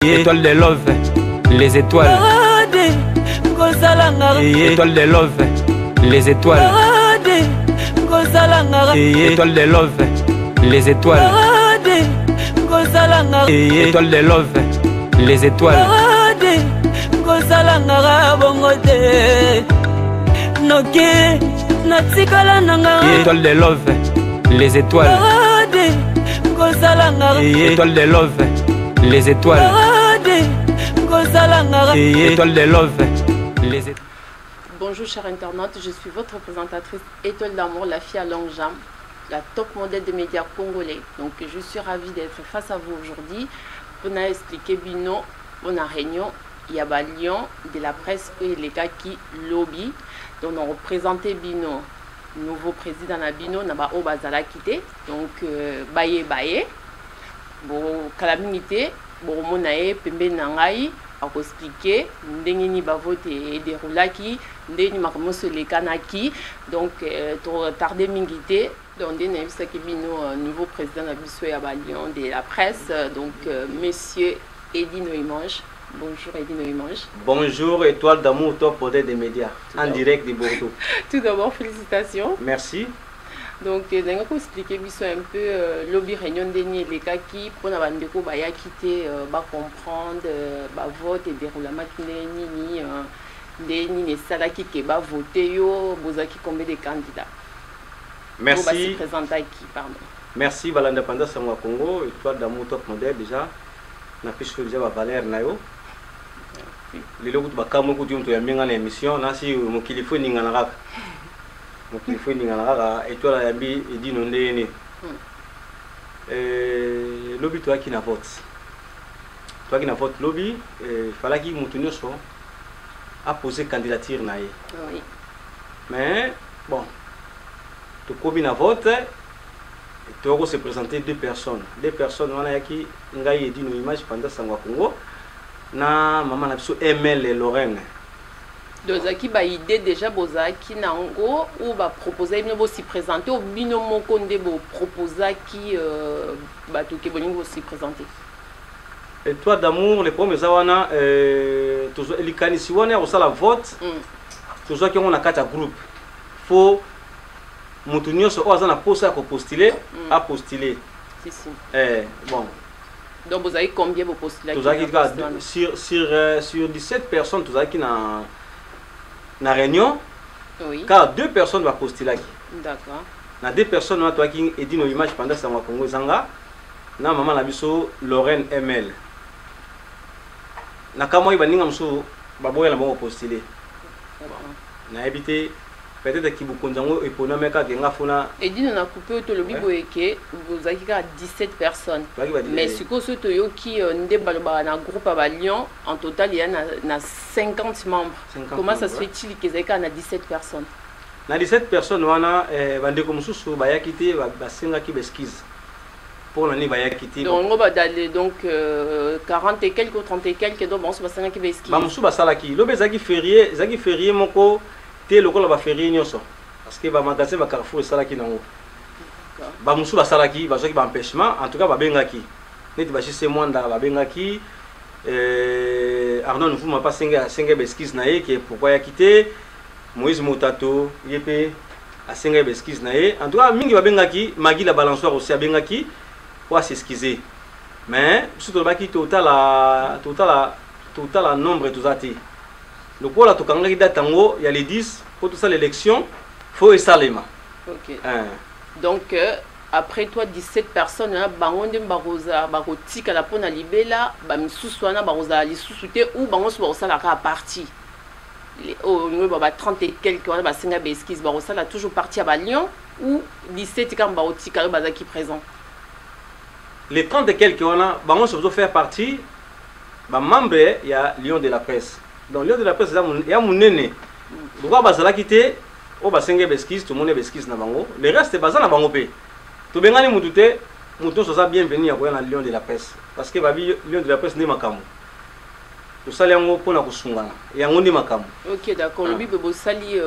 Étoile de love, les étoiles. Étoile de love, les étoiles. Étoile de love, les étoiles. Étoile de love, les étoiles. Étoile de love, les étoiles. Étoile de love, les étoiles. Étoile de love, les étoiles. Bonjour chers internautes, je suis votre présentatrice Étoile d'amour, la fille à longue jambe, la top modèle des médias congolais. Donc je suis ravie d'être face à vous aujourd'hui pour nous expliquer Bino, on a réunion, il y a Lyon de la presse et les gars qui lobby. Donc on représentait Bino, nouveau président de Bino, n'a pas Obazala quitté. Donc baye bon calamité, bon monae pembe nangai a expliqué ndengini ba vote et déroulaki ndeni makamoso le kanaki donc trop tardé mingité donc ndeni ça qui Bino nouveau président de Biso ya Lyon de la presse donc monsieur Eddy Noimange. Bonjour Eddy Noimange. Bonjour Étoile d'amour, top modèle des médias, en direct de Bordeaux. Tout d'abord, félicitations. Merci. Donc, je vais vous expliquer un peu lobby réunion dernier les cas qui pour la bande de Kobaya quitter, comprendre, vote et déroulement ni sala qui va voter yo, bozaki combien de candidats. Merci. Pardon. Merci pour l'indépendance au Congo, Étoile d'amour, top modèle déjà. Na puisque déjà Valère nayo. Les logo de Bakamo Koutum to yamenga na émission nasi mokilifo ninganaka. Mokilifo ninganaka Étoile yambi Eddy Nondene. Lobby toi qui na vote. Toi qui na vote lobby, fallait qu'il mutunyo so a posé candidature naé. Oui. Mais bon, to kobi na vote tu vas se présenter deux personnes. Deux personnes qui ont été une image pendant Sangwa Congo. Na maman na biso ML et Lorraine. Donc qui ba idée déjà bozaki nango ou ba proposer bino bo si présenter ou bino moko nde bo proposer qui ba to ke boningo si présenter. Étoile d'amour les premiers zawana toujours elikani si wana au sala vote. Toujours qui on a quatre groupes. Faut Moutounio so aza na poste à postuler à postuler. Si. Bon. Donc vous avez combien de postulants? Sur 17 personnes vous avez qui na réunion. Oui. Car deux personnes vont postuler. D'accord. Na deux personnes on a qui Eddy no image pendant ça Congo zanga. Na maman la biso Lorraine ML. Na kama ibaninga mso baboya la bon postuler. Na habité peut-être que vous connaissez économique à Gengafona. Eddy on a coupé au lobby boeke vous avez 17 personnes. Mais ce que ce toyo qui ndé baloba na groupe à Lyon en total il y a 50 membres. Comment ça se fait-il qu'ils aient 17 personnes? Na 17 personnes wana bande comme sous baya quitté ba singa ki beskiz. Pour l'année baya quitté. Donc on va d'aller donc 40 et quelques ou 30 et quelques donc bon c'est singa ki beskiz. Ba musu ba salaki lobe zaki férié moko te lokola ba férié nyoso parce que ba magasin ba Carrefour salaki nango. Ba musu ba salaki ba zoki ba empêchement en tout cas ba bengaki. Neti ba chez Mwanda ba bengaki Arnaud Nfuma pas singa beskiz na ye que pourquoi ya quitté Moïse Motato yepé a singa beskiz na ye en tout cas mingi ba bengaki Magui la balançoire aussi a bengaki pour s'excuser. Mais surtout ba ki total nombre tout ça. Le coup là, tu as il y a les 10 pour tout ça l'élection, faut et salema. Ok. Donc après toi 17 personnes là, bangonde baroza barotika la pona libela, ba misusu na baroza li susute ou bango so barosa la ka parti. Les au niveau ba 30 et quelques on ba singa beskiz barosa la toujours parti à Lyon ou 17 quand barotika ba qui présent. Les 30 et quelques on a bango so faire partie ba membre il y a Lyon de la presse. Donc, lieu de la presse, il y a mon nene. Pourquoi Bazala quitté au bassin beskiz, tout le monde est beskiz na bango. Le reste est basé na bango pe. Tout bien gagné moutouté, mouton soit bienvenu à voir Lyon de la presse. Parce que Babi Lyon de la presse n'est makamu. Tout ça, il y a un peu de kusungana. Il y a un peu de makamu. Ok, d'accord. Le Bible Sali,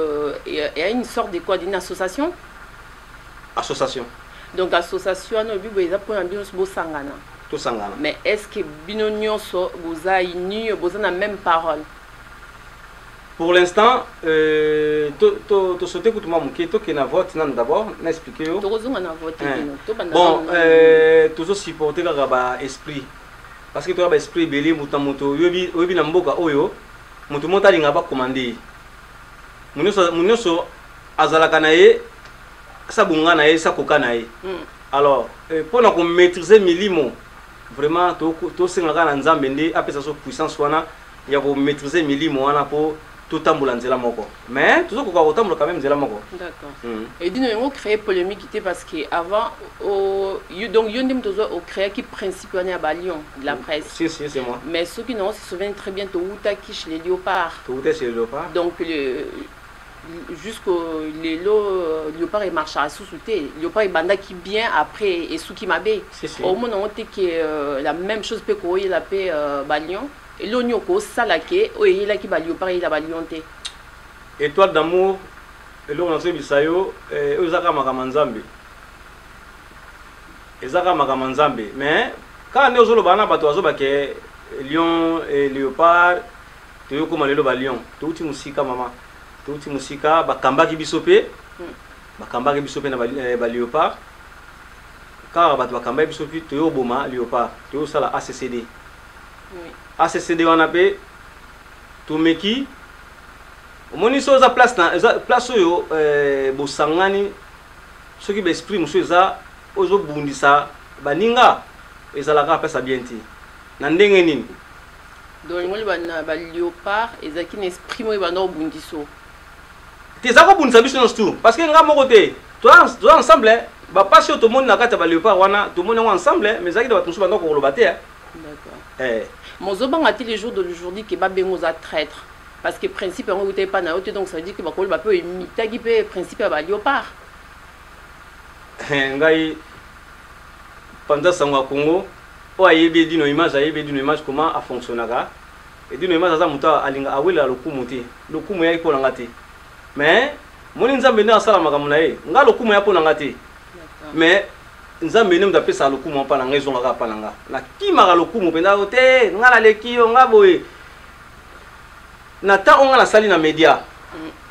il y a une sorte de quoi, d'une association. Association. Donc, association, le Bible, il y a un peu de sangana. tout sangana. Mais est-ce que bino nyonso boza uni boza na même parole? Pour l'instant, to sauter que tout le monde qui na vote nan d'abord, n'a expliqué yo. To kozonga na vote bino. Bon, toujours supporter la esprit. Parce que tu as esprit belé mutamoto yobi na mboka oyo mutu mota linga ba commander. Munyoso azalaka na ye sabunga na ye sakoka na ye. Alors, pour na ko maîtriser milimo, vraiment to sengaka na nzambe ndi apesa so puissance wana ya ko maîtriser milimo wana po tout tambola nzela moko. Mais toujours ko tambola quand même nzela moko. D'accord. Et dis nous créer polémique parce que avant donc yondim tozo au créer qui principalement à Balion de la presse. Si c'est moi. Mais ceux qui non se souviennent très bien de Outaki chez les léopards. Tout est chez les léopards. Donc jusqu'au les léopards et marche à sous-souté. Léopard et banda qui bien après et sous qui m'abé. Au moins on dit que la même chose peut courir la paix Balion. Et l'oignon ko salake o yela ki ba léopard ila ba lionté. Étoile d'amour et l'on a bisayo ezaka makamanzambe. Ezaka makamanzambe mais quand on ozolo bana bato azoba ke lion et léopard to ko malelo ba lion to uti musika mama to uti musika bakamba ki bisope bakamba ki bisope na ba léopard car bato bakamba bisope to yo boma léopard to yo sala ACCD. Oui. ACCD wana pe to meki omoni so za place oyo bosangani soki ba esprit muso eza ozo bundisa baninga ezalaka pesa bien ti na ndenge nini donc ngoli ba léopard ezaki na esprit mo ba no bundiso te za ko bundisa biso tout parce que nga moko te to ensemble ba passe to moni na kata ba léopard wana to moni ensemble mais zaki da batunsu ba ndoko koloba te. D'accord. Mozobanga ti les jours d'aujourd'hui que ba bengo za traître parce que principe on goûtait pas na haute donc ça veut dire que ba ko ba peut imiter qui peut principe ba léopard. Ngai pendant sangwa Congo o ayebe dino image comment a fonctionnaka et dino image za muta alinga awela lokumu te lokumu ya iko nanga te mais moni nzambe na sala makamuna ye nga lokumu ya pona ngate mais nzambe ne mutapesa lokumu pa nanga ezonga ka pa nanga na kimaka lokumu penda te nga la lekio nga boye na ta onga na sali na media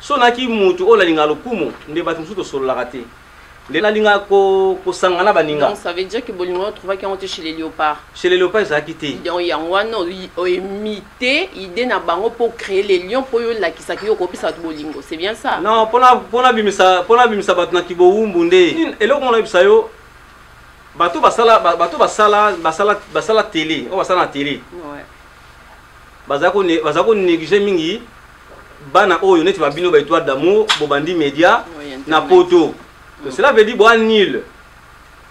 so na ki mutu o la linga lokumu nde batu musuto solo la kate nde na linga ko sangana baninga. Donc ça veut dire que bolingo trouva qu'on était chez les léopards. Chez les léopards ça quitté. Donc il y a un imité idée na bango pour créer les lions pour yo la kisaki yo kopisa bolingo. C'est bien ça? Non, pona bimisa batu na kiboumbu nde. Eloko mona bisa yo bato basala télé, o basala télé. Ouais. Bazako négliger mingi bana oyo neti ba bino ba étoile d'amour bobandi média na poto. Donc cela veut dire bon nul.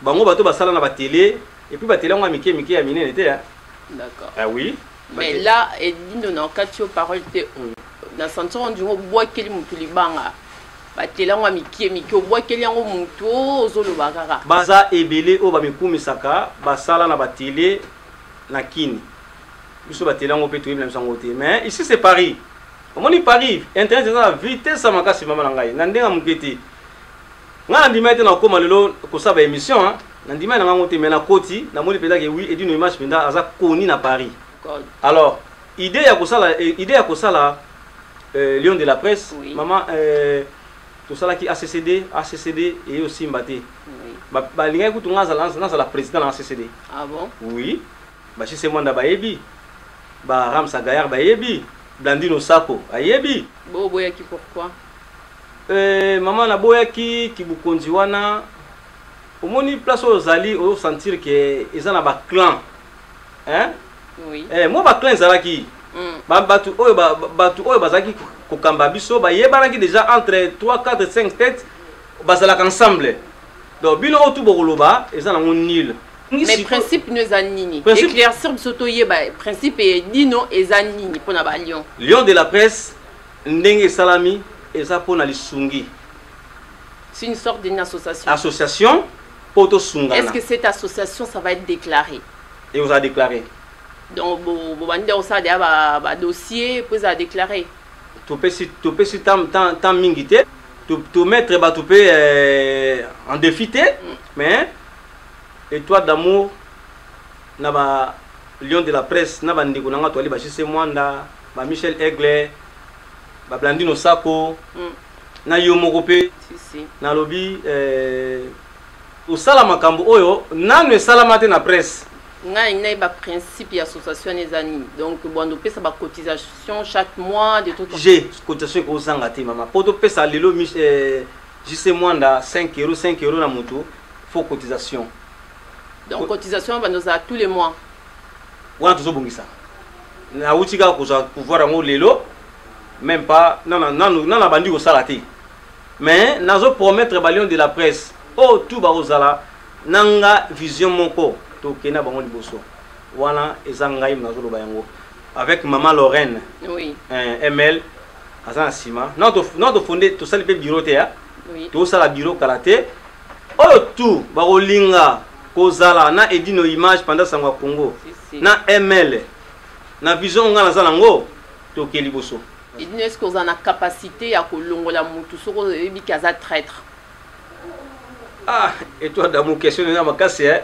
Bango bato basala na ba télé et puis ba télé ngwa mike ya minene te ya. D'accord. Ah oui. Mais là et dit non quand tu parole te na sentir on dit ngo bois keli mutu libanga. Ba télé ngwa mike o bois keli ngo mutu ozolo bakaka. Baza ebele o ba mikumisaka basala na ba télé na kini. Biso ba télé ngo peto na sango te. Mais ici c'est Paris. Au moni Paris, internet na vitesse sa makasi mama na ngai. Na ndenga muketi. Nga ndima ete na koma lelo ko saba émission hein na ndima na ngango te mais na koti na moni penda ke oui et d'une image penda aza koni na Paris. Alors idée ya ko sala Lion de la presse oui. Maman tout ça là qui ACCD et aussi Mbaté. Oui. Ba linga ko tunga za la président na ACCD. Ah bon? Oui. Ba chez moi ba yebi. Ba Ramsa Gayar ba yebi. Blandino Sako ayebi. Boya qui pourquoi? Maman na boyaki kibukonzi wana omoni place ozali o sentir que ezana ba clan hein oui moi ba clan zalaki batu oyo bazaki ko kamba biso ba yebana ki déjà entre 3 4 5 têtes bazala ensemble donc bino otu bokoloba ezana nil mais principe nous anini éclaircir bisoto yeba principe et dino ezanini pona ba lion de la presse ndenge salami. C'est une sorte d'une association. Association pour tout sungana. Est-ce que cette association ça va être déclaré? Et vous a déclaré. Donc vous ça des dossier pour ça déclarer. Tu peux si tant mingité, tu mettre ba tu peux en défiter mais étoile d'amour na ba Lion de la presse na ba ndeko nanga to ali ba JC Mwanda ba Michel Aigle ba Blandino Sako na yo moko pe na lobi osala makambo oyo nanu esalama te na presse ngai ba principe association les amis donc bon on pesa ba cotisation chaque mois des trucs j'ai cotisation ko zanga te mama poto pesa lelo JC Mwanda 5 € na moto faut cotisation donc cotisation va nous à tous les mois wana tozobongisa na utika ko pouvoir ngo lelo même pas non bandi ko sala te mais nazo promettre ba Lion de la presse oh tout ba ozala nanga vision moko to kena bango liboso wana ezangai nazo loba yango avec maman Lorraine oui ML azana sima non fondé to sali pe bureau te ya oui to sala bureau kalaté oh tout ba olinga kozala na Edino image pendant sangwa Congo na ML na vision nga nazala ngo to ke liboso. Est-ce que vous avez la capacité à kolongola mutu soko ebi kaza traître? Ah, et toi dans mon question na makasi hein.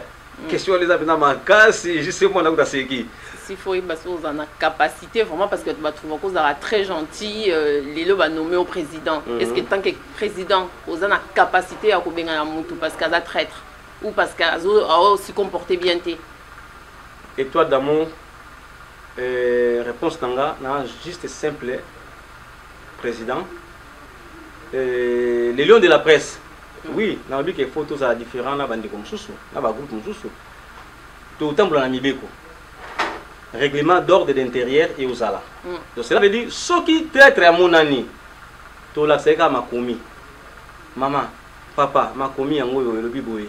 Question les abina makasi, je sais moi na kuta seki. S'il faut parce que vous avez la capacité vraiment parce que tu vas trouver que vous êtes très gentil les va nommer au président. Est-ce que tant que président vous avez la capacité à kobenga la mutu parce kaza traître ou parce kazo aussi comporter bien té? Et toi dans mon réponse nanga na juste simple président les lions de la presse oui na lobi que photos à différents na bandi comme susu na ba groupe mususu to tambola na mibeko règlement d'ordre d'intérieur et aux ala donc cela veut dire ce qui traître à mon ani to la seka makomi maman papa makomi yango yo lobi boye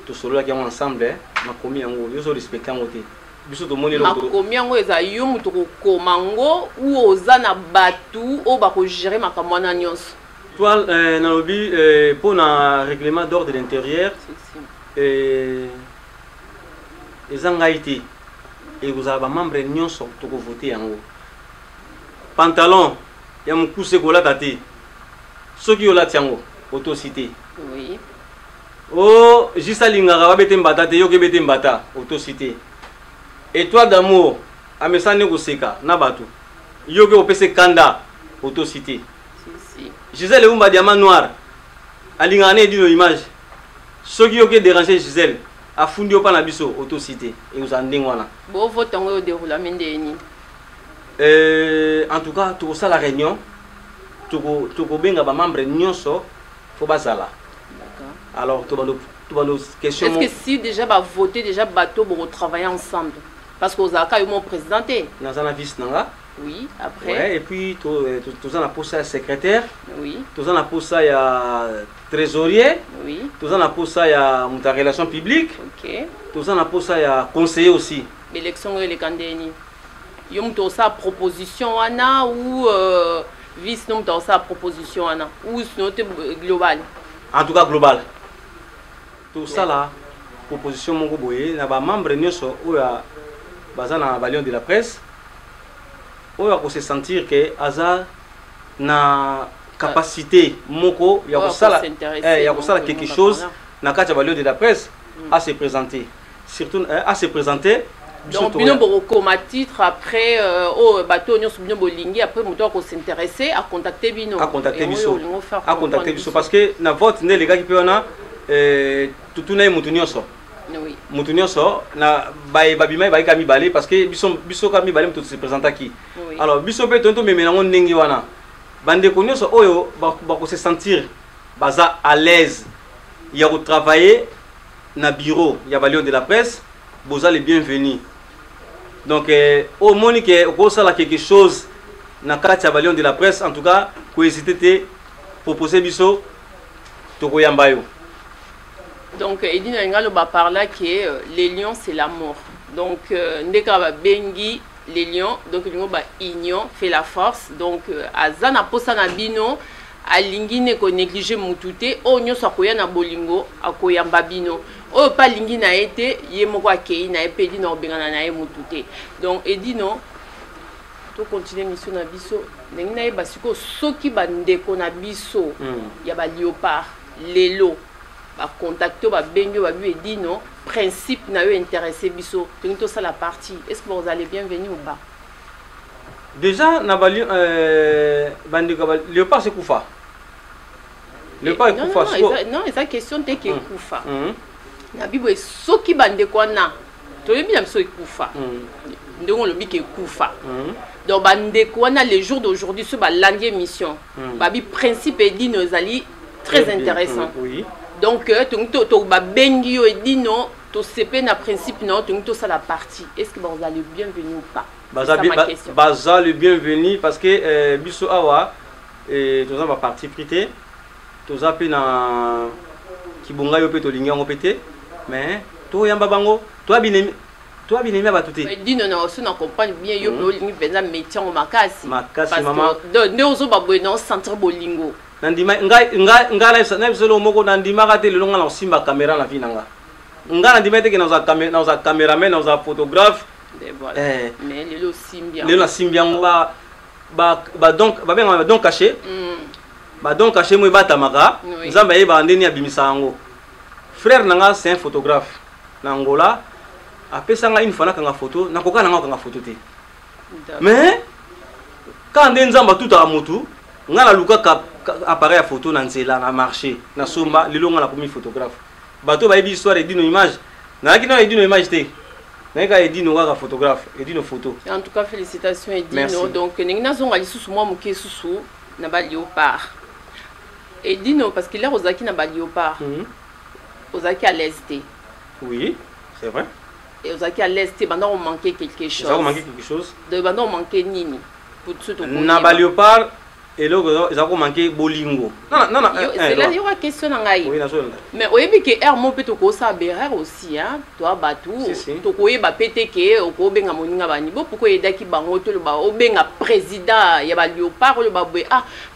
to solo la ensemble makomi yango yo so respecter ngote biso to moni lo makomi yango eza yo muto ko komango ou ozana batu o ba ko gérer makambo na nyonso toi na lobi pour na règlement d'ordre de l'intérieur ezangaiti et vous avez membre nyonso to ko voter yango pantalon ya mukuse ko la tati soki yo la tiango auto cité oui oh jisa lingara ba bete mbata te yo ke bete mbata auto cité étoile d'amour amesane koseka na bato yo ke opese kanda auto cité Gisèle Umba diamant noir alingane Edino image soki yo ke déranger Gisèle afundi opa na biso auto cité et vous en ndengwana bo vote ngo déroule mendeni en tout cas tout ça la réunion tout benga ba membre nyonso faut bazala alors tout bando question est-ce que si déjà va voter déjà bateau pour travailler ensemble parce que aux aka ils m'ont présenté nazana vice nanga oui après ouais, et puis tous en a pour ça secrétaire oui tous en a pour ça ya trésorier oui tous en a pour ça ya muta relation publique OK tous en a pour ça ya conseiller aussi l'élection et les candidats yo muto sa proposition ana ou vice non muto sa proposition ana ou sinon global en tout cas global tout ça là proposition moko boye na ba membre nyonso oya bazana ba Lion de la presse oya ko se sentir que aza na capacité moko ya ko sala quelque chose na kati ba Lion de la presse à se présenter surtout à se présenter donc bino boko comme titre après au bateau nyonso bino bolingi après moto ko s'intéresser à contacter bino parce que na vote ne les gars qui peut na tout na mutu nyonso oui mutu nyonso na babima ba kami balé parce que biso kami balé mutu se présenter qui alors biso pe tonto memena ngo ndenge wana bande ko nyonso oyo ba ko se sentir baza à l'aise ya ko travailler na bureau ya ba Lion de la presse boza les bienvenus donc au monique ko sala quelque chose na kati ya ba Lion de la presse en tout cas ko hésiter te proposer biso to ko yamba yo. Donc, Edino Ngalo va parler que les lions, c'est l'amour. Donc, Ndeka va bengi les lions. Donc, nous va union, fait la force. Donc, Azana Posana Bino, Alingi ne ko négliger mutute, o nyo sakoya na bolingo, akoya mbabino. O pa lingi na été, yemoko akei na epedi na obengana na mutute. Donc, Edino, to continuer mission na biso. Ndengina yeba siko soki bandeko na biso, ya ba léopard, lelo. ba contacter ba bengo ba lui dit non principe na yo intéressé biso tout ça la partie est-ce que vous allez bien venir ou pas déjà na bali bandika Léopard c'est Koufa Léopard est Koufa non esa question te ke Koufa na bibo soki bandeko na to yebi na biso Koufa ndongo lobi ke Koufa donc bandeko na les jours d'aujourd'hui sur ba langue mission ba bi principe et dit nos alliés très intéressant oui donc to ba bengi yo et dit non to CP na principe non to ça la partie est-ce que vous allez bien venir ou pas baza le bienvenu parce que biso awa et tout ça va partir prité tout ça pe na kibonga yo pe to linga ngo pété mais to yamba bango to binemi ba touté dit non on se comprend bien yo pe lingi penza métier en makasi maman de ozo ba bono centre bolingo nandima nga na bisolo moko nandima ka te le longa na simba caméra la vinanga nga nandima te ke na za caméraman na za photographe mais le simbia le simbia donc caché donc caché moi batamaka nzamba yeba ndeni abimisa yango frère nanga c'est un photographe na Angola apesa nga une fois na photo na koka nanga kanga photo te mais quand nzamba tout à motu nga na luka appareil à photo na nzela na marché na somba lelo nga na komi photographe bato ba yebi histoire et dino image na kina et dino image te nanga Edino nga photographe Edino photo en tout cas félicitations Edino donc ningina zonga lisusu moi muke susu na ba Léopard Edino parce qu'il est Ozaki na ba Léopard Ozaki à l'est oui c'est vrai et Ozaki à l'est pendant on manquait quelque chose ça on manquait quelque chose de pendant on manquait nini pour tout au na ba Léopard et là ils ont manqué bolingo non c'est là il y a question ngai oui mais oyebi ke er mo peto ko sa berer aussi hein toi batu to ko yeba pété ke ko benga moninga bani bo pourquoi edaki bango to le ba o benga président ya ba Léopard le ba boy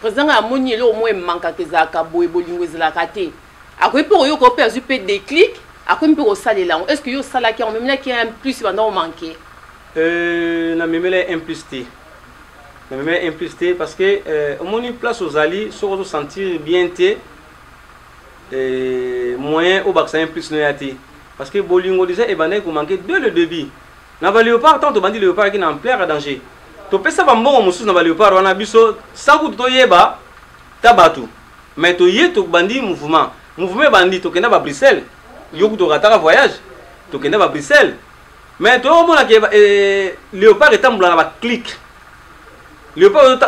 président a moni le au moins manka ke za ka boy bolingo zela kate akoy pour yo ko perdu pe déclic akoy pour saler là est-ce que yo sala ki en même là qui un plus pendant manqué na memele implicité mais implicité parce que au moins une place aux alliés se sentir bien té moyen au bac ça implicité noyati parce que bolingo déjà et bané ko manquer dès le début na ba Léopard tant to bandi Léopard qui na en plein danger to pesa ba mbongo mususu na ba Léopard wana biso sangu to yeba tabatu mais to yeto bandi mouvement bandi to kenda ba Bruxelles yoku to rataka voyage to kenda ba Bruxelles mais to mona ke Léopard etambula na ba clic Léopard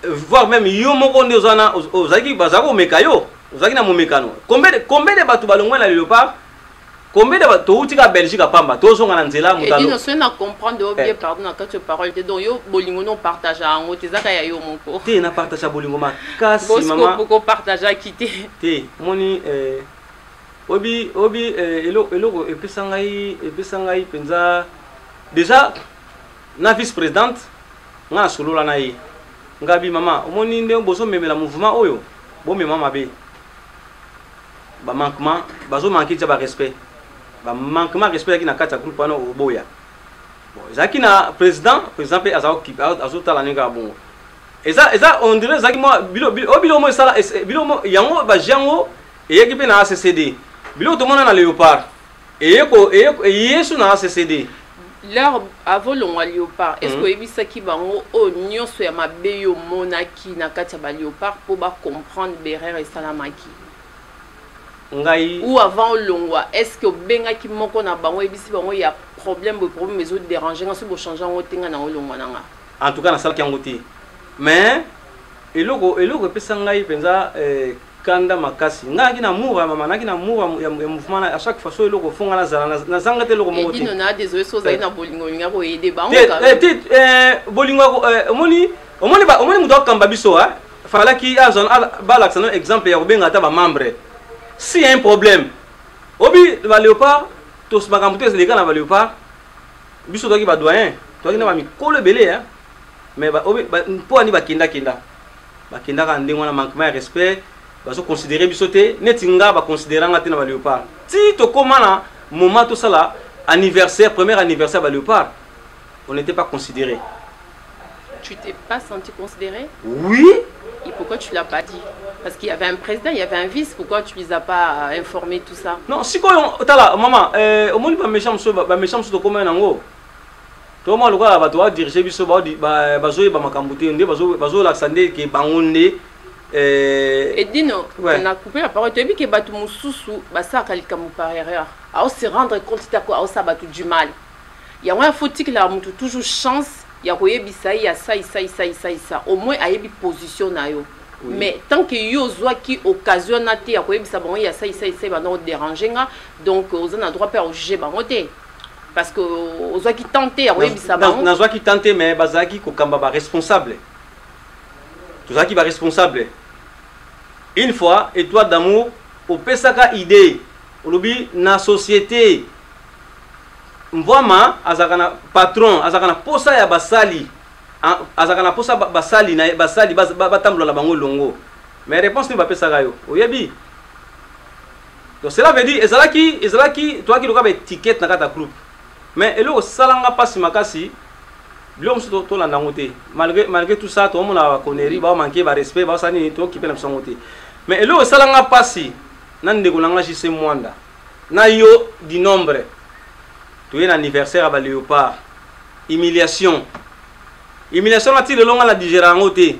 voir même yo moko ndezana ozaki bazako mekayo ozaki na momekano combien de batu balongwa na Léopard combien de batu utika Belgique pamba to zonga na nzela mutalo et nous na comprendre bien pardon na quatre paroles te donc yo bolingo non partage ango tezaka ya yo moko te na partage bolingo makasi mama boko partage quitter te moni obi eloko epesangai penza déjà na vice présidente nga solola na ye ngabi mama omoni nde boso memela mouvement oyo bo mema mabe ba manquement bazo manquer ba respect ba manquement respect ki na kata groupe wana oboya bon ezaki na président pe azota la ninga bongo eza on dirait zaki moi bilo mo sala bilo mo yango ba jango eyeki pe na ACCD bilo to mona na Léopard yesu na ACCD leur avant le Léopard est-ce que ebisa ki bango o nyonso ya mabe yo monaki na kati ba Léopard pour ba comprendre berer et salamaki ngai ou avant longwa est-ce que benga ki moko na bango ebisi bango ya problème mais autres déranger nga se bo changer ngo tenga na longwa nanga en tout cas na sala ki ngoti mais eloko pesa ngai penza kanda makasi ngaki na moura mama naki na moura ya mouvement à chaque fois so eloko fonga na zala na zanga te eloko moko te dino na désolé so za ina bolingo nga ko aider bango bolingo omoni muto akamba biso fala ki azon bala exemple exemple ya kobenga ta ba membre si un problème obi ba Léopard to makambo te seleka na ba Léopard biso to ki ba doyen to ki na ba mikolo belé mais ba obi po ani ba kinda ka ndingo na manquement de respect bazo considérer bisoté netinga ba considérer ngati na ba Léopard ti to komana moment tout ça là anniversaire premier anniversaire ba Léopard on n'était pas considéré. Tu t'es pas senti considéré? Oui. Et pourquoi tu l'as pas dit? Parce qu'il y avait un président, il y avait un vice, pourquoi tu les as pas informés, tout ça? Non, si quoi, maman, au moins, pas méchant, de comment en haut. Tout le monde va diriger, et Dino, on a coupé la parole. Tu as dit que Batou Moussoussou, ça a par erreur. À se rendre compte que ça a du mal. Il y a un faut que la toujours chance. Il y a ça. Au moins, il y a une position. Mais tant que yo zoa qui occasionne à te, il y a ça, déranger. Donc, on a droit de juger. Parce que aux zoa qui tentent, il y a zoa qui tentent, mais bazaki kokamba responsable. Tout ça qui va responsable. Une fois, et toi d'amour, au pesaka idée, au lobby na société. Mvama azakana patron azakana posa ya basali azakana posa basali na basali batambola la bango longo mais réponse ne va pas ça yo oyebi donc cela veut dire ezalaki toi qui loka ba étiquette na kata groupe mais elo salanga pasi makasi biom so to landa ngote malgré tout ça tout le monde a connerie ba manquer ba respect ba sani to qui peut na songote mais elo salanga pasi nan ndeko nanga jise mwanda na yo du nombre. Tu es un anniversaire à Léopard. Humiliation. Humiliation, là, tu le long à la digérer.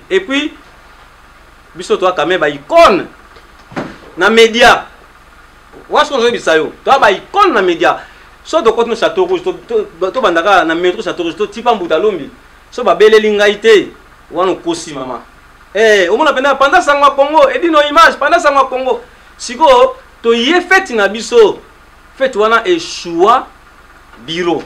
Et puis, biso toi, quand même, icône. Dans les médias. Où est-ce qu'on dit ça? Toi, icône dans les médias. Soit de côté, château rouge, tu bandaka, dans le métro, château rouge, tu vas en Boutalombi. Soit de belle lingaïté. Ou en Kosi, maman. Eh, au moins, pendant ça, Congo, et dit nos images, pendant ça, Congo. Si tu y es fait une abisso, fait, tu as échoué. Bureau.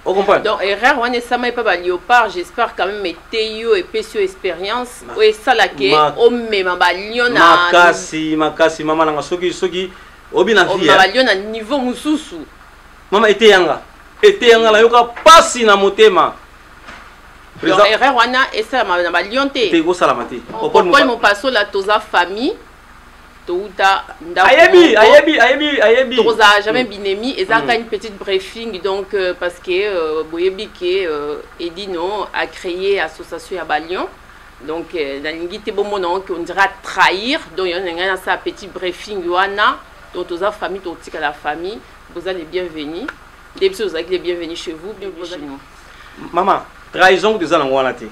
Vous comprenez? Donc, erreur, on est ça, mais pas Léopard. J'espère quand même que Théo et Pessio expérience. Oui, ça là qui est au même Lyon. Makasi, maman, n'a soki, obina fia. Lyon à niveau Moussoussou. Maman était yanga la yoka passi na motema. Donc, erreur, on a et ça, ma Lyon té. T'es go salamati. Pourquoi mon passo la toza famille? Ayebi. Toza jamais binemi et ça a une petite briefing donc parce que Boyebi qui Edino a créé association à Balion donc dans l'ingité bon nom qu'on dira trahir donc il y a ça petit briefing wana donc toza famille totika la famille vous allez bienvenus des personnes vous allez bienvenus chez vous bienvenue chez nous. Maman trahison des gens wana te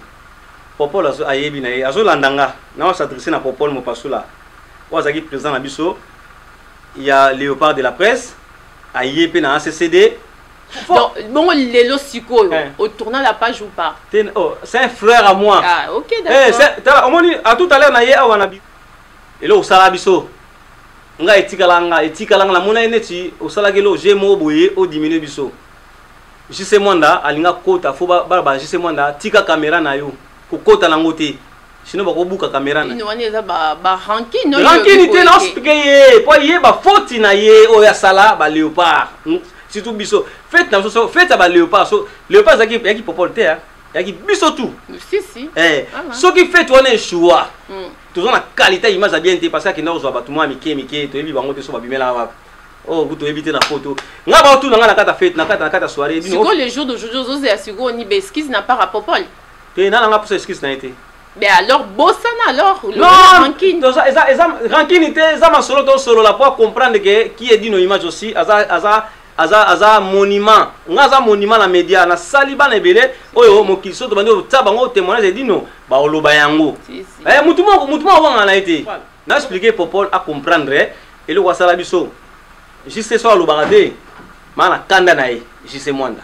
Popol ayebi na azo landanga na s'adresser na Popol mo pasula. Wazaki président Nabiso, il y a Léopard de la presse, à IEP dans ACCD. Donc, bon, Lélo Siko, au tournant la page ou pas? C'est un frère à moi. Ah, ok, d'accord. À tout à l'heure, na a Wanabi. Et là, au Salabiso, on a etikalanga, la mona neti, au Salagelo, j'ai mo boye, au diminué biso. Jise Mwanda, alinga kota, faut barba, Jise Mwanda, tika caméra na yo, ko kota langote. Sinon ba ko buka caméra na. Ba ranking non. Ranking ite na expliquer ye, po ye ba faute na ye o ya sala ba Léopard. Surtout biso. Faites na so faites ba Léopard. So Léopard zaki yaki popolité hein. Yaki biso tout. Si. Ce qui fait on est choix. Toujours la qualité image bien été parce que na ozo ba tout moi mike to yebi bango te so ba bimela wa. Oh, vous devez éviter la photo. Nga ba tout na la carte fête na carte soirée. C'est quoi les jours d'aujourd'hui José Asigo ni besquise n'a pas rapport Paul. Te na nga pour esquisse na été. Mais alors, Bossana alors non, ranking. Ranking était ça solo là pour comprendre que qui est dit nos images aussi aza monument. Ngaza monument la média na saliba na belé oyo mokiso to bandi tabango témoignage dit no ba oloba yango. Eh mutuma wa na été. Na expliquer Popol à comprendre et le wasala biso. Juste ça oloba de mana kanda na e juste Mwanda.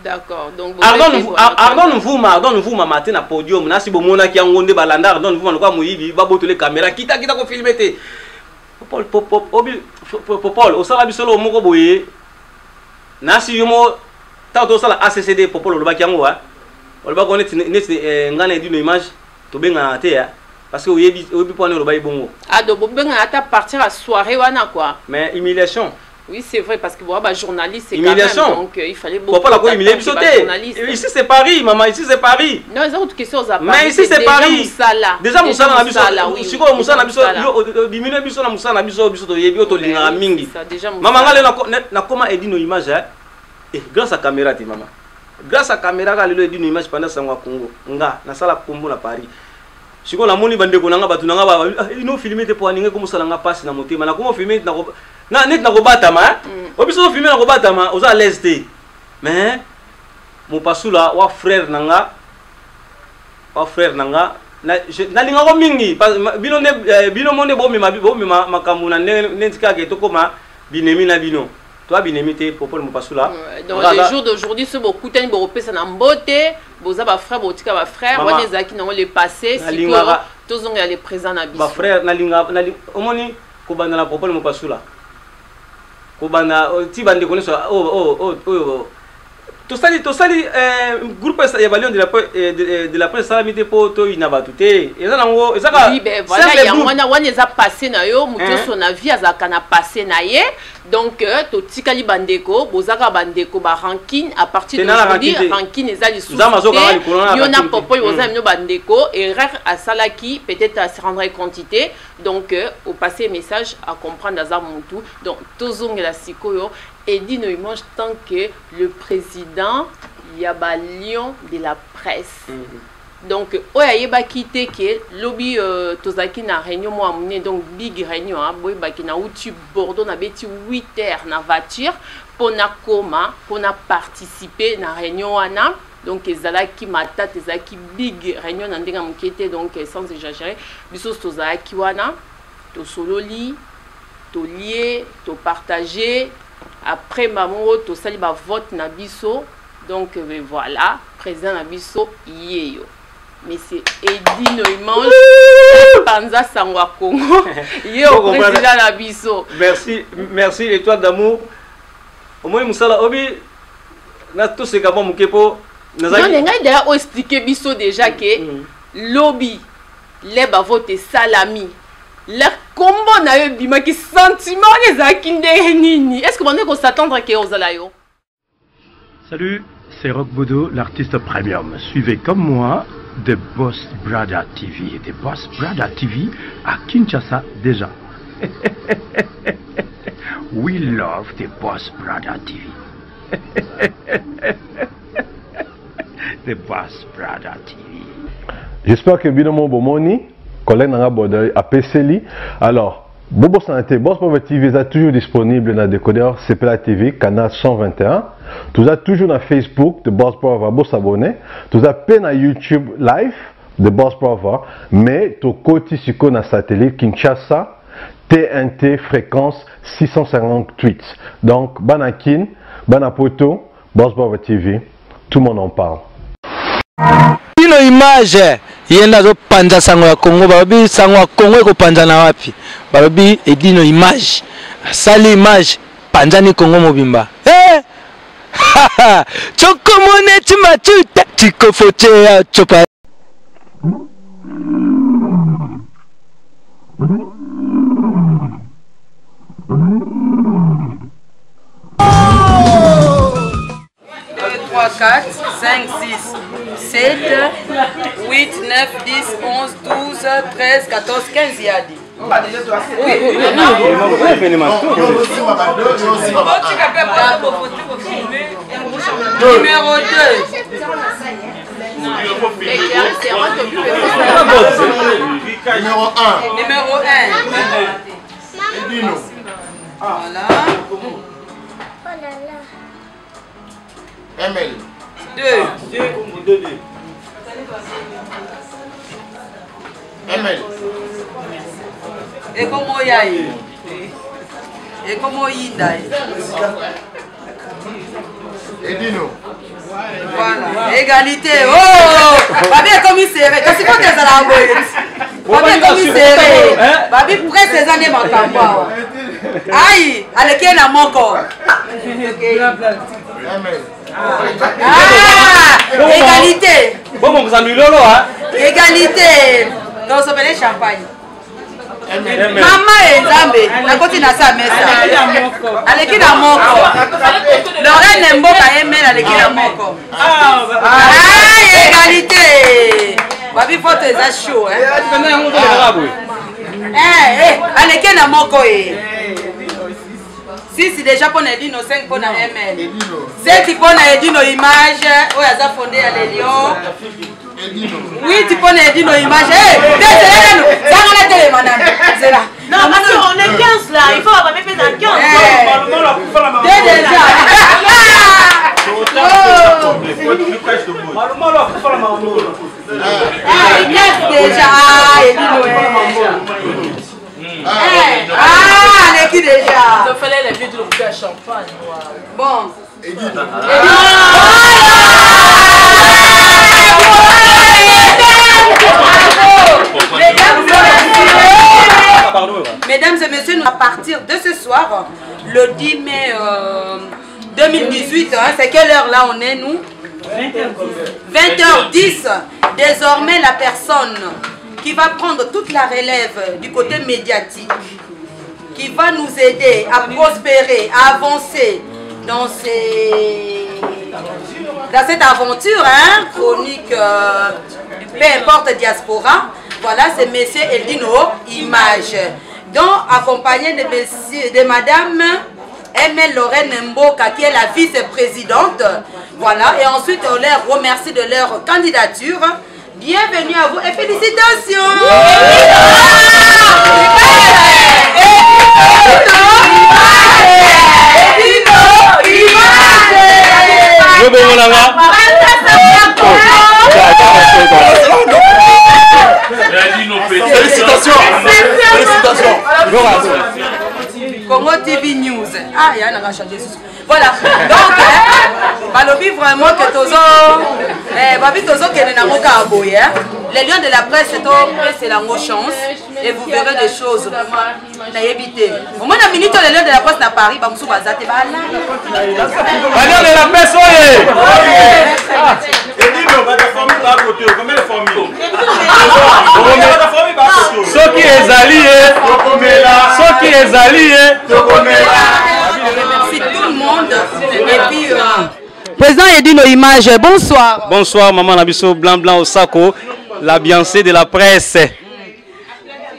D'accord. Donc Ardonne-vous matin à podium. Nasi bomona qui angonde balanda ardonne-vous quoi muibi ba boto les caméras kita ko filmer te. Popol au sala bisolo moko boye. Nasi yomo ta to sala ACCD Popol lo ba ki ango wa. O ba ko net ngana di no image to benga na te ya. Parce que oyebi pone lo ba ibongo. Ah do benga ata partir à soirée wana quoi. Mais humiliation. Oui, c'est vrai, parce que bon, bah, journaliste, c'est quand même, donc il fallait beaucoup de temps. Ici, c'est Paris, maman, ici, c'est Paris. Non, les autres questions, ça mais ici, c'est Paris. Déjà, Moussa Moussala, oui. Si quoi, Moussa Nabiso, diminuer Biso, Moussa Nabiso, to yebi, to linga mingi. Maman, na comment est dit nos images, et grâce à la caméra, maman. Grâce à la caméra, elle a dit nos images pendant 5 mois Congo. Nga, na sala Combo, na Paris. Si on a moni bande konanga batu nanga ba ino filmer te pour ninga comme ça nga passe na motema na comment filmer na net na ko batama obiso filmer na ko batama oza à l'aise te mais mon pasula wa frère nanga na linga ko mingi bino monde bo mema makambu na nentika ke to koma binemi na bino toi binemi te popol mon pasula dans les jours d'aujourd'hui ce beaucoup tani bo pesa na mbote boza ba frère botika ba frère wana ezaki na le passé si ko tozonga les présents na biso ba frère na linga omoni ko banda na popol mon pasula ko banda ti bande connaissance to sali groupe ya balion de la presse salamité po to inabatu te eza nango eza ka oui ben voilà ya wana eza passé na yo muto so na vie azaka na passé na ye donc to tikali bandeko bozaka bandeko ba ranking à partir d'aujourd'hui ranking eza li sous yo na popo yo za mino bandeko erreur à salaki peut-être à se rendre quantité donc au passer message à comprendre za mutu donc tozongela sikoyo et dit no image tant que le président Yaba Lion de la presse. Donc oya yeba quitté que lobby tozaki na réunion mo amune donc big réunion boy baki na outi Bordeaux na beti 8h na voiture pour na koma pour na participer na réunion wana donc ezalaki matata ezalaki big réunion na ndenga mukete donc sans exagérer biso tozaki wana to sololi to lier to partager. Après maman to sali ba vote na biso donc voilà président na biso yeyo mais c'est Eddie Neumann Panza Sangwa Congo yeyo président na biso merci étoile d'amour au moins musala obi na tout ce gabon mukepo nazaki non ngai d'ailleurs expliquer biso déjà que lobby les ba vote salami la combo na yo bimaki sentiment les akinde nini est-ce que on s'attendre que ozalayo. Salut, c'est Rock Bodo, l'artiste premium. Suivez comme moi The Boss Brother TV. The Boss Brother TV à Kinshasa déjà. We love The Boss Brother TV. The Boss Brother TV. J'espère que Binomo Bomoni collègue Nanga Bodai à PCLI. Alors, Bobo Santé, Boss Brother TV est toujours disponible dans le décodeur CPLA TV, canal 121. Tout ça toujours dans Facebook de Boss Brother, vous s'abonner. Tout ça peine à YouTube live de Boss Brother, mais tout côté sur le satellite Kinshasa, TNT fréquence 658. Donc, Banakin, Banapoto, Boss Brother TV, tout le monde en parle. Ino image yenda zo panza sango ya Congo babi sango ya Congo eko panza na wapi babi edino image sali image panza ni Congo mobimba chokomone chimachuta chikofoche ya chopa Trois, 4, 5, 6, 7, 8, 9, 10, 11, 12, 13, 14, 15 yadi. Numéro 2. Numéro 1. Numéro 1. Voilà. ML. 2. ML. Et comment y a eu? Et comment y a eu? Edino. Voilà. Égalité. Oh! Babi est commissaire. Qu'est-ce que tu as à la boîte? Babi est commissaire. Babi presse ses années ma campagne. Aïe! Allez, qui est dans mon corps? ML. Ah! Égalité. Bon, vous en lolo, hein? Égalité. Donc, ça s'appelle champagne. Maman et Zambé, la côté n'a sa messe. Elle est qui dans mon corps? Lorraine n'aime pas ML, elle est qui dans mon corps? Ah, égalité. Babi, faut te faire chaud, hein? Elle est qui dans mon corps? 6 déjà pour Edino, 5 pour ML. 7 pour Edino image, où elle a fondé à Léon. Oui, tu connais Edino Image. Non, parce qu'on est 15 là, il faut avoir même dans 15. Déjà. Il fallait les vieux de bouteille à champagne. Bon. Mesdames et messieurs, à partir de ce soir, le 10 mai 2018, hein, c'est quelle heure là on est nous? 20h10. Désormais, la personne qui va prendre toute la relève du côté médiatique, qui va nous aider à prospérer, à avancer dans cette aventure hein, chronique, peu importe diaspora. Voilà, c'est Monsieur Edino Image. Donc, accompagné de Madame Emel Lorraine Mboka, qui est la vice-présidente. Voilà, et ensuite, on les remercie de leur candidature. Bienvenue à vous et félicitations! Félicitations! Félicitations! Congo TV News. Ah, il y a un changé. Voilà. Donc, balobi vraiment que tozo, babi tozo kene na moka aboye. Les lions de la presse, c'est la chance et vous verrez des choses. Na yebité. Au moins la minute les lions de la presse na Paris, ba musu bazate ba la. Les lions de la presse oye. Edino, ba ta famille ba côté, combien de familles? Ceux qui est alliés, ceux qui est alliés, merci tout le monde. Et puis, Président Edino Image, bonsoir. Bonsoir, maman Nabiso, blanc au sako, la biancée de la presse.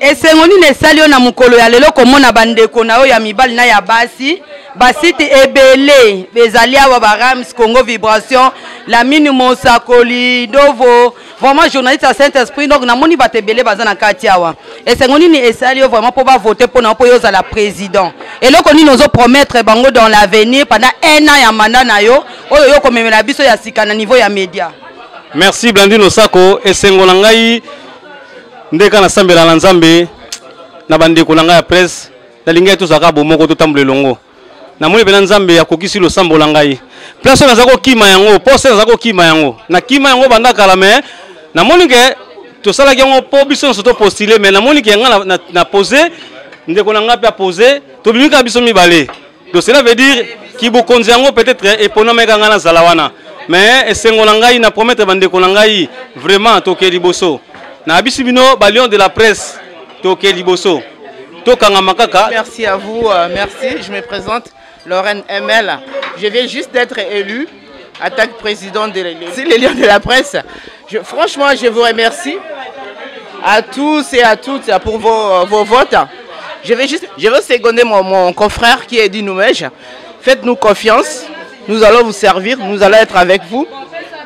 Et c'est mon salio na mukolo ya lelo komona bandeko na ya mibali na ya basi. Basiti ebele, bezali awa barams Congo Vibration, la minimum sakoli, dovo, vraiment journaliste à Saint-Esprit, donc na moni batebele bazana katiawa. Et c'est ngoni ni esalio vraiment pour ba voter pour na po yoza la président. Et là qu'on nous promettre bango dans l'avenir pendant 1 an ya mandat na yo, oyo yo komemela biso ya sika na niveau ya média. Merci Blandine Osako et sengola ngai ndeka na sambela na nzambe na bandeko na ngai ya presse na lingai to zaka bomoko to tambule longo. Na moni bena nzambe ya kokisi lo sambola ngai. Place na zako kima yango, poste na zako kima yango. Na kima yango banda kala me na moni ke to sala yango po biso soto postuler mais na moni ke nga na poser ndeko na ngai pe poser to bimika biso mibale. Donc cela veut dire ki bokonzi yango peut-être eponome ka nga na zalawana. Mais esengo na ngai na promettre bandeko na ngai vraiment to ke liboso. Na abisibino ba lion de la presse to ke liboso. To kanga makaka. Merci à vous, merci, je me présente Lorraine ML. Je viens juste d'être élue en tant que présidente des Lions de la presse. Franchement, je vous remercie à tous et à toutes pour vos votes. Je veux seconder mon confrère qui est Edino Image. Faites-nous confiance, nous allons vous servir, nous allons être avec vous.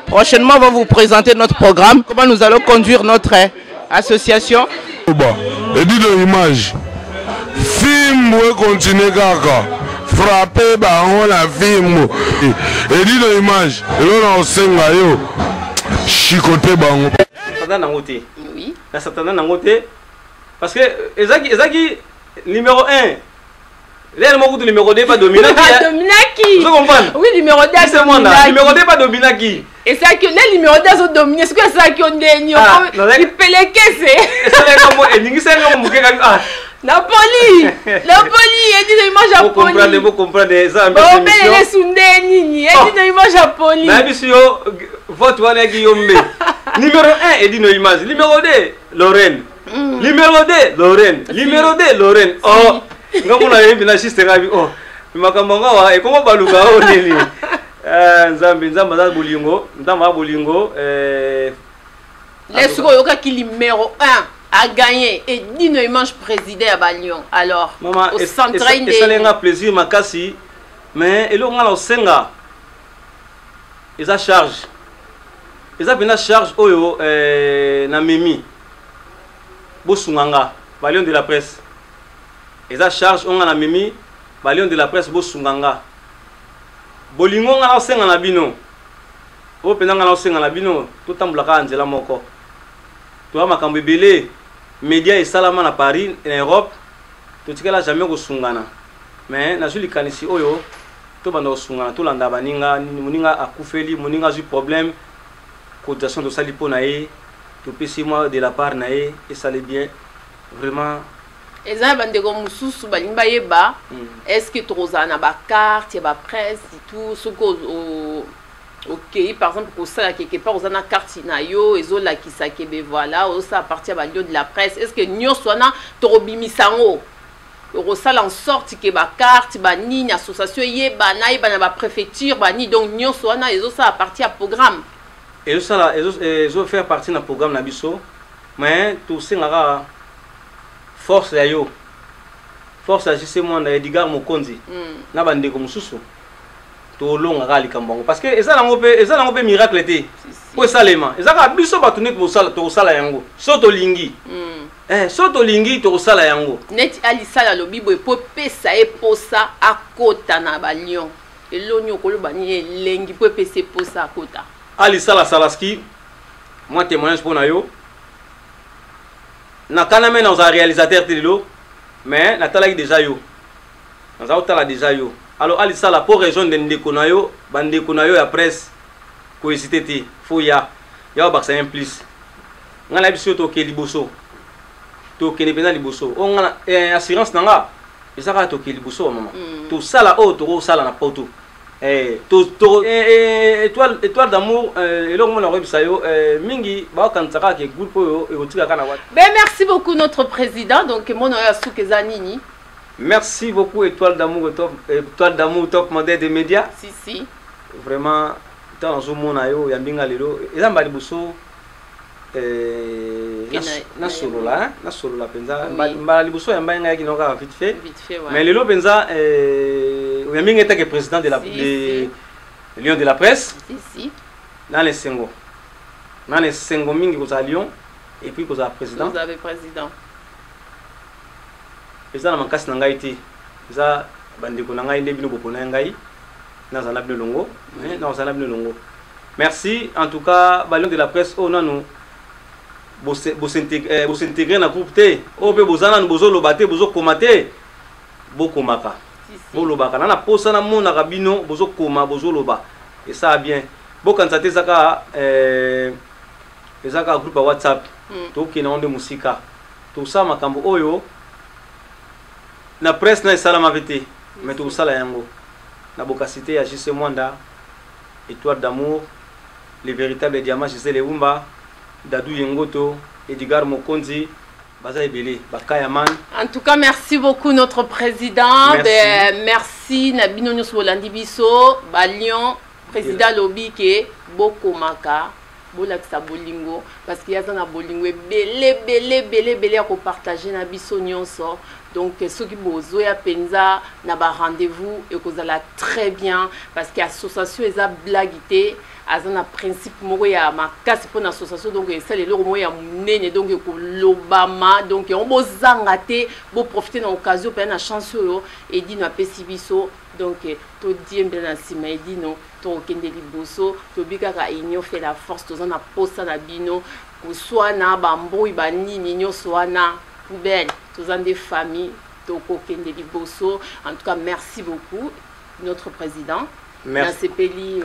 Prochainement, on va vous présenter notre programme, comment nous allons conduire notre association. Edino Image, film où continuer kaka. Frapper bango la film. Edino Image, elona osenga yo. Chikote bango. Satana nangote. Oui. La satana nangote parce que ezaki numéro 1. Réellement numéro 2 pas Dominaki. Dominaki. Vous comprenez? Oui, numéro 2 c'est moi là. Numéro 2 pas Dominaki. Et ça que les numéros 2 sont dominés. C'est quoi ça qui ont gagné? Il peut les caisser. Napoli, Edino Image Napoli. Vous comprenez ça? Bon, mais les Sundé Nini, Edino Image Napoli. Nabisio, vote wana Guillaume. Numéro 1 Edino Image, numéro 2 Lorraine. Numéro 2 Lorraine, numéro 2 Lorraine. Oh, ngamu na yembi na sister ngabi. Oh, makamanga wa e kongo baluka o neli. Nzambe za bolingo, ndamba bolingo les Soyoka qui numéro 1 a gagné et Edino Image président à Balion. Alors, maman, au centre et ça a plaisir makasi, mais et là on a senga. Ils a charge. eza pena charge oyo na memi bosunganga ba lion de la presse eza charge onga na memi ba lion de la presse bosunganga bolingo nga na osenga na bino o pena nga na osenga na bino totambulaka nzela moko to makambo ebele média esalama na Paris na Europe totikala jamais kosungana mais na juli kanisi oyo to banda kosungana to landa baninga moninga akufeli moninga zu problème cotisation de sali pona e to pesi moi de la part na e et ça l'est bien vraiment eza bandeko mususu balimba yeba est-ce que tozana ba carte ba presse et tout ce que OK par exemple pour ça quelque part ozana carte na yo ezola kisake be voilà ça appartient à lieu de la presse est-ce que nyonso wana torobimisango rosala en sorte que ba carte ba nini association yeba na ba préfecture ba ni donc nyonso wana ça appartient à programme et ça ezo faire partie na programme na biso mais tout singara force ya yo force ya jise mwanda Edgar Mokonzi na bandeko mususu to longa kali kambango parce que eza nango pe miracle te po salema eza ka biso batuni ko sala yango soto lingi soto lingi to sala yango net ali sala lobibo po pesa e posa akota na ba lion elonyo ko lobani lengi po pesa posa akota ali sala salaski moi témoignage pour na yo na kaname na za réalisateur telo mais na tala déjà yo na za tala déjà yo alors ali sala pour rejoindre ndeko na yo bandeko na yo ya presse ko hésiter te fo ya baksa un plus ngala biso to ke liboso to ke pena liboso on ngala assurance nanga ezaka to ke liboso mama to sala o to sala na poto étoile d'amour elongo na rebisa yo mingi ba kansaka ke groupe yo eotika kana wat. Ben merci beaucoup notre président donc mon ya soukezza nini. Merci beaucoup étoile d'amour top modèle des médias. Si vraiment tant zomona yo ya mbinga lelo eza mbali buso na solo la penza mbali buso ya mbinga yaki noka vite fait ouais. Mais lelo penza ya mbinga était président de la Lion de la presse. Si dans les Sengo mingi koza Lion et puis koza président. Vous avez président. Eza na makasi na ngai te eza bandeko na ngai ndebino bopona ngai na zala bino longo na zala bino longo. Merci en tout cas Lion de la presse oh nanu bo s'intégrer na groupe te o be bozana bozo lobate bozo komate bokomaka bolobaka na posa na mona rabino bozo koma bozo loba et ça bien bokanza te zaka ezaka groupe WhatsApp to kina onde musika to sa makambo oyo na presse na salama vete mais to sala yango na bokasité ya JC Mwanda étoile d'amour les véritables diamants Gisèle Eumba Dadou Yengoto Edgar Mokonzi baza ebele bakaya man. En tout cas merci beaucoup notre président. Merci na bino nyonso bolandi biso ba Lion président lobi ke bokomaka bolakisa bolingo parce qu'il y a na bolingo belé ko partager na biso nyonso. Donc ceux qui bozo ya penza na ba rendez-vous et kozala très bien parce que association eza blagité azana principe moko ya makasi pour l'association donc ça les loro moya munene donc ko lobama donc on bozanga te bo profiter na occasion pe na chance yo et dit na pesibiso donc to diembe na sima et dit non to kende liboso to bikaka union fait la force to na posa na bino ko soit na bamboyi banini nyonso wana poubelle tous en des familles toko kende liboso. En tout cas merci beaucoup notre président. Merci Peli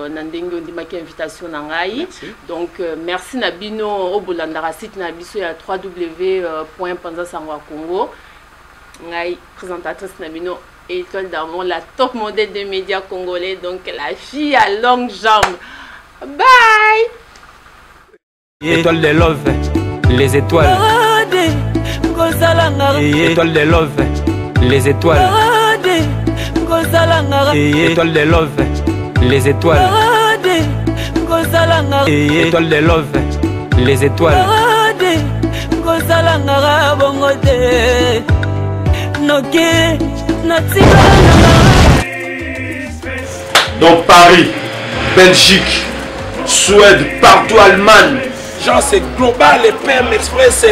Nandenge ondimaki invitation na ngai. Donc merci na bino obolandara site na biso ya www.panzasangwa.congo. Ngai présentatrice na bino Étoile d'amour, la top modèle des médias congolais, donc la fille à longue jambe. Bye. Étoile de love, les étoiles. Étoile de love, les étoiles. Étoile de love, les étoiles. Étoile de love, les étoiles. Donc Paris, Belgique, Suède, partout Allemagne. Jean, c'est global et PM Express.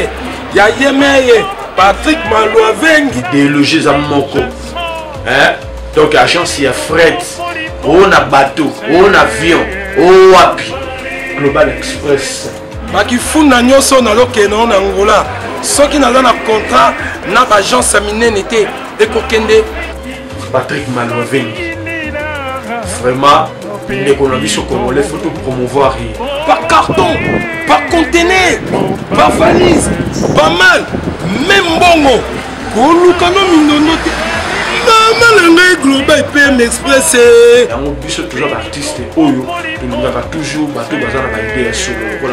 Il y a Yemeye, Patrick Malouavengi. Idéologie Zamoko. Hein? Donc, agence, il y a fret. On a bateau, on a avion, on a wapi. Global Express. Bakifuna nyoso na lokeno na Angola. Soki naza na contrat na agence minene te ekokende Patrick Malouavengi. Vraiment, l'économie congolais, il faut tout promouvoir. Par carton, par conteneur, par valise, pas mal, même bongo. Kolukano minono te. Maman global PM Express. On peut toujours artiste. Oyo, il nous a toujours battu dans la idée sur le